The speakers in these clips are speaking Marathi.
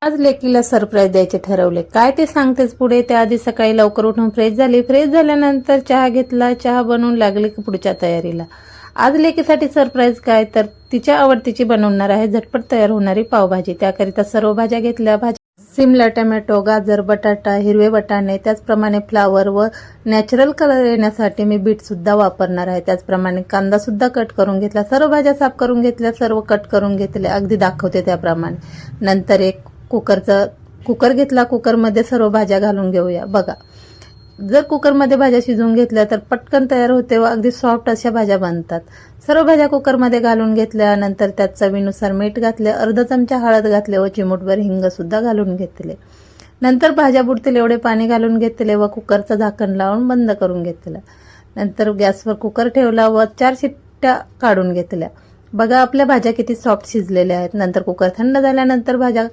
आज लेकीला सरप्राईज द्यायचे ठरवले. काय ते सांगतेच पुढे. त्याआधी सकाळी लवकर उठून फ्रेश झाली. फ्रेश झाल्यानंतर चहा घेतला. चहा बनवून लागली की पुढच्या तयारीला. आज लेकीसाठी सरप्राईज काय तर तिच्या आवडतीची बनवणार आहे झटपट तयार होणारी पावभाजी. त्याकरिता सर्व भाज्या घेतल्या. शिमला, टोमॅटो, गाजर, बटाटा, हिरवे वाटाणे, त्याचप्रमाणे फ्लावर व नॅचरल कलर येण्यासाठी मी बीट सुद्धा वापरणार आहे. त्याचप्रमाणे कांदा सुद्धा कट करून घेतला. सर्व भाज्या साफ करून घेतल्या. सर्व कट करून घेतले. अगदी दाखवते त्याप्रमाणे. नंतर एक कुकर घेतला. कुकरमध्ये सर्व भाज्या घालून घेऊया. बघा, जर कुकरमध्ये भाज्या शिजवून घेतल्या तर पटकन तयार होते व अगदी सॉफ्ट अशा भाज्या बनतात. सर्व भाज्या कुकरमध्ये घालून घेतल्यानंतर त्यात चवीनुसार मीठ घातले. अर्धा चमचा हळद घातले व चिमूटभर हिंग सुद्धा घालून घेतले. नंतर भाज्या बुडतील एवढे पाणी घालून घेतले व कुकरचं झाकण लावून बंद करून घेतलं. नंतर गॅसवर कुकर ठेवला व 4 शिट्ट्या काढून घेतल्या. बघा आपल्या भाज्या किती सॉफ्ट शिजलेल्या आहेत. नंतर कुकर थंड झाल्यानंतर भाज्या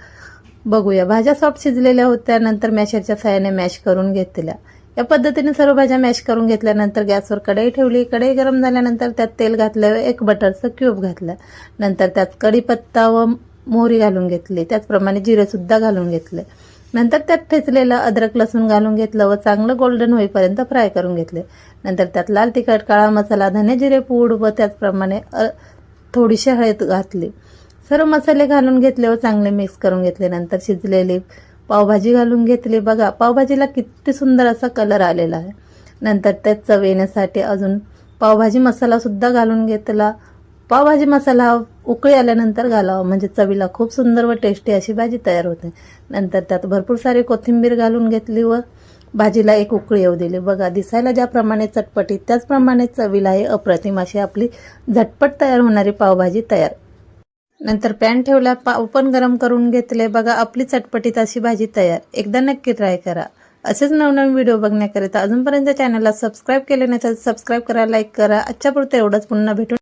बघूया. भाज्या सॉफ्ट शिजलेल्या होत्या. नंतर मॅशरच्या साहाय्याने मॅश करून घेतल्या. या पद्धतीने सर्व भाज्या मॅश करून घेतल्यानंतर गॅसवर कढई ठेवली. कढई गरम झाल्यानंतर त्यात तेल घातलं व एक बटरचं क्यूब घातलं. नंतर त्यात कढीपत्ता व मोहरी घालून घेतली. त्याचप्रमाणे जिरे सुद्धा घालून घेतले. नंतर त्यात ठेचलेलं अद्रक लसूण घालून घेतलं व चांगलं गोल्डन होईपर्यंत फ्राय करून घेतले. नंतर त्यात लाल तिखट, काळा मसाला, धने जिरे पूड व त्याचप्रमाणे थोडीशी हळद घातली. सर्व मसाले घालून घेतले व चांगले मिक्स करून घेतले. नंतर शिजलेली पावभाजी घालून घेतली. बघा पावभाजीला किती सुंदर असा कलर आलेला आहे. नंतर त्यात चव येण्यासाठी अजून पावभाजी मसाला सुद्धा घालून घेतला. पावभाजी मसाला उकळी आल्यानंतर घालावा म्हणजे चवीला खूप सुंदर व टेस्टी अशी भाजी तयार होते. नंतर त्यात भरपूर सारी कोथिंबीर घालून घेतली व भाजीला एक उकळी येऊ दिली. बघा दिसायला ज्याप्रमाणे चटपटीत त्याचप्रमाणे चवीलाही अप्रतिम अशी आपली झटपट तयार होणारी पावभाजी तयार. नंतर पॅन ठेवला. पाव पण गरम करून घेतले. बघा आपली चटपटीत अशी भाजी तयार. एकदा नक्की ट्राय करा. असेच नवनवीन व्हिडिओ बघण्याकरिता अजूनपर्यंत चॅनलला सबस्क्राईब केले नाही तर सबस्क्राईब करा, लाईक करा. आजच्या पुरतं एवढंच. पुन्हा भेटू.